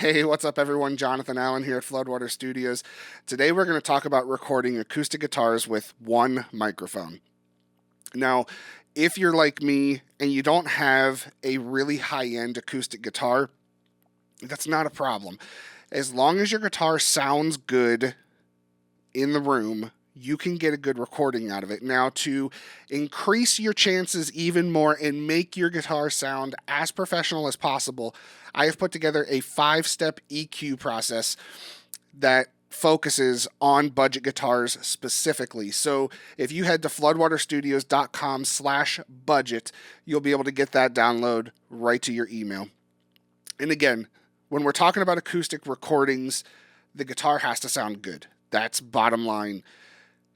Hey, what's up everyone? Jonathan Allen here at Floodwater Studios. Today we're going to talk about recording acoustic guitars with one microphone. Now, if you're like me and you don't have a really high-end acoustic guitar, that's not a problem. As long as your guitar sounds good in the room, you can get a good recording out of it. Now, to increase your chances even more and make your guitar sound as professional as possible, I have put together a 5-step EQ process that focuses on budget guitars specifically. So if you head to floodwaterstudios.com/budget, you'll be able to get that download right to your email. And again, when we're talking about acoustic recordings, the guitar has to sound good. That's bottom line.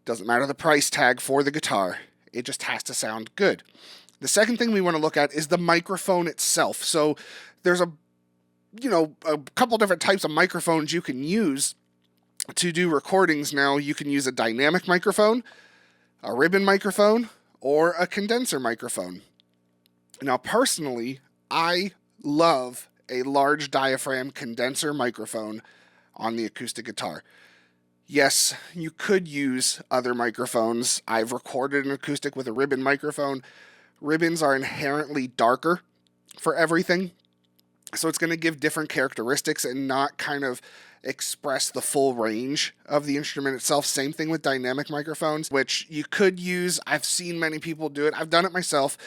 Doesn't matter the price tag for the guitar. It just has to sound good. The second thing we want to look at is the microphone itself. So there's a couple different types of microphones you can use to do recordings. Now, you can use a dynamic microphone, a ribbon microphone, or a condenser microphone. Now, personally, I love a large diaphragm condenser microphone on the acoustic guitar. Yes, you could use other microphones. I've recorded an acoustic with a ribbon microphone. Ribbons are inherently darker for everything, so it's going to give different characteristics and not kind of express the full range of the instrument itself. Same thing with dynamic microphones, which you could use. I've seen many people do it. I've done it myself,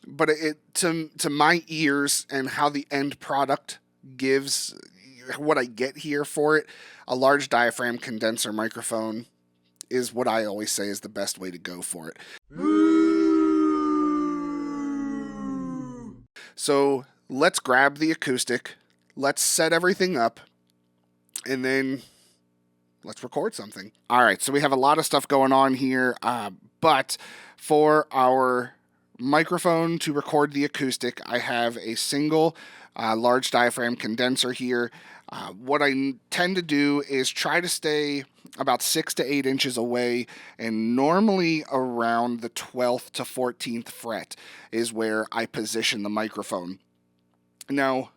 but to my ears and how the end product gives what I get here for it, a large diaphragm condenser microphone is what I always say is the best way to go for it. So let's grab the acoustic, let's set everything up, and then let's record something. All right, so we have a lot of stuff going on here, but for our microphone to record the acoustic, I have a single large diaphragm condenser here. What I tend to do is try to stay about 6 to 8 inches away, and normally around the 12th to 14th fret is where I position the microphone. Now,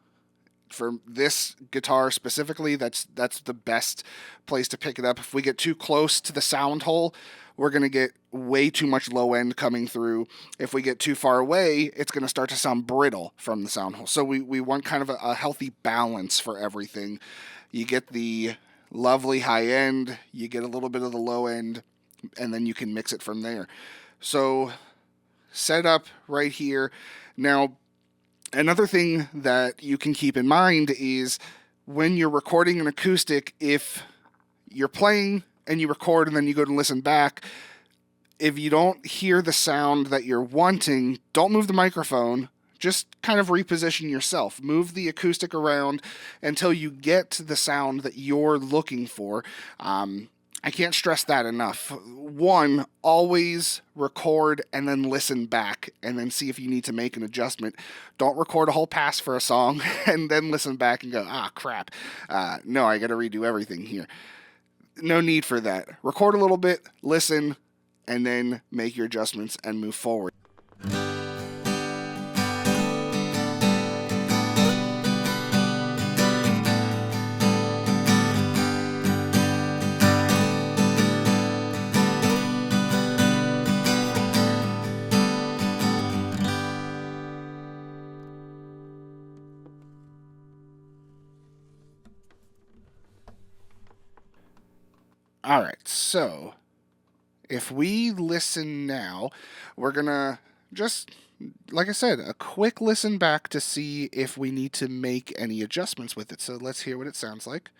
for this guitar specifically, that's the best place to pick it up. If we get too close to the sound hole, we're going to get way too much low end coming through. If we get too far away, it's going to start to sound brittle from the sound hole. So we want kind of a healthy balance for everything. You get the lovely high end, you get a little bit of the low end, and then you can mix it from there. So set up right here. Now, another thing that you can keep in mind is when you're recording an acoustic, if you're playing and you record and then you go to listen back, if you don't hear the sound that you're wanting, don't move the microphone. Just kind of reposition yourself. Move the acoustic around until you get the sound that you're looking for. I can't stress that enough. One, always record and then listen back and then see if you need to make an adjustment. Don't record a whole pass for a song and then listen back and go, crap. No, I got to redo everything here. No need for that. Record a little bit, listen, and then make your adjustments and move forward. All right, so if we listen now, we're going to just, like I said, a quick listen back to see if we need to make any adjustments with it. So let's hear what it sounds like.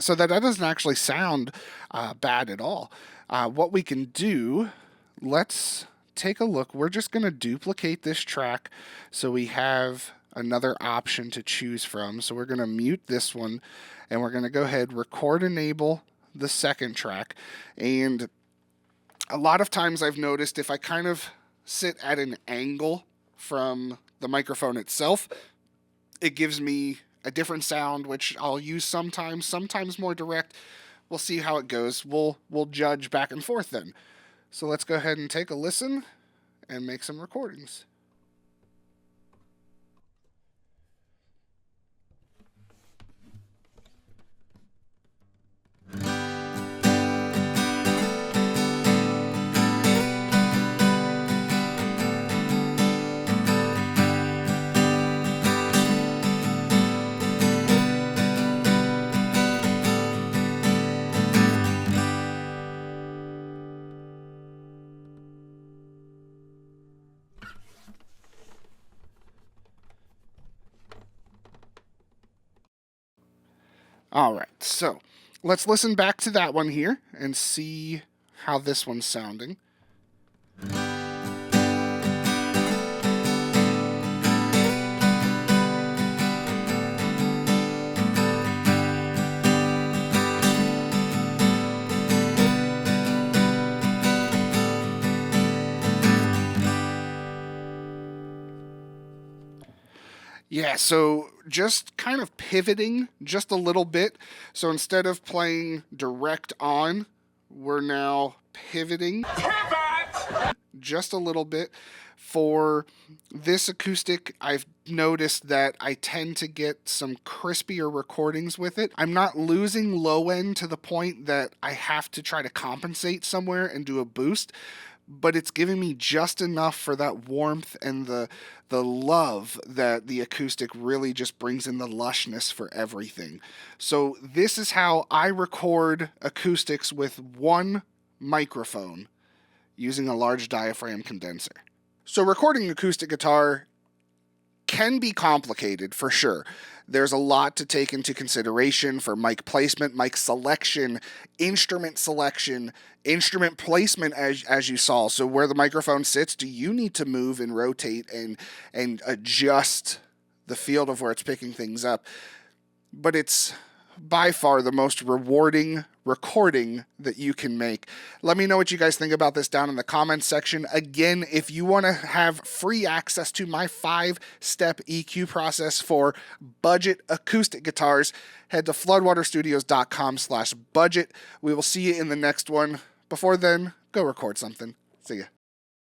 So that doesn't actually sound bad at all. What we can do, let's take a look. We're just going to duplicate this track so we have another option to choose from. So we're going to mute this one, and we're going to go ahead, record, enable the second track. And a lot of times I've noticed if I kind of sit at an angle from the microphone itself. It gives me a different sound, which I'll use sometimes more direct. We'll see how it goes. We'll judge back and forth then. So let's go ahead and take a listen and make some recordings. All right, so let's listen back to that one here and see how this one's sounding. Yeah, so just kind of pivoting just a little bit. So instead of playing direct on, we're now pivoting just a little bit. For this acoustic, I've noticed that I tend to get some crispier recordings with it. I'm not losing low end to the point that I have to try to compensate somewhere and do a boost, but it's giving me just enough for that warmth and the love that the acoustic really just brings in, the lushness for everything. So this is how I record acoustics with one microphone using a large diaphragm condenser. So recording acoustic guitar can be complicated for sure. There's a lot to take into consideration for mic placement, mic selection, instrument placement, as you saw. So where the microphone sits, do you need to move and rotate and adjust the field of where it's picking things up? But it's by far the most rewarding recording that you can make. Let me know what you guys think about this down in the comments section. Again, if you want to have free access to my 5-step EQ process for budget acoustic guitars, head to floodwaterstudios.com/budget. We will see you in the next one. Before then, go record something. See ya.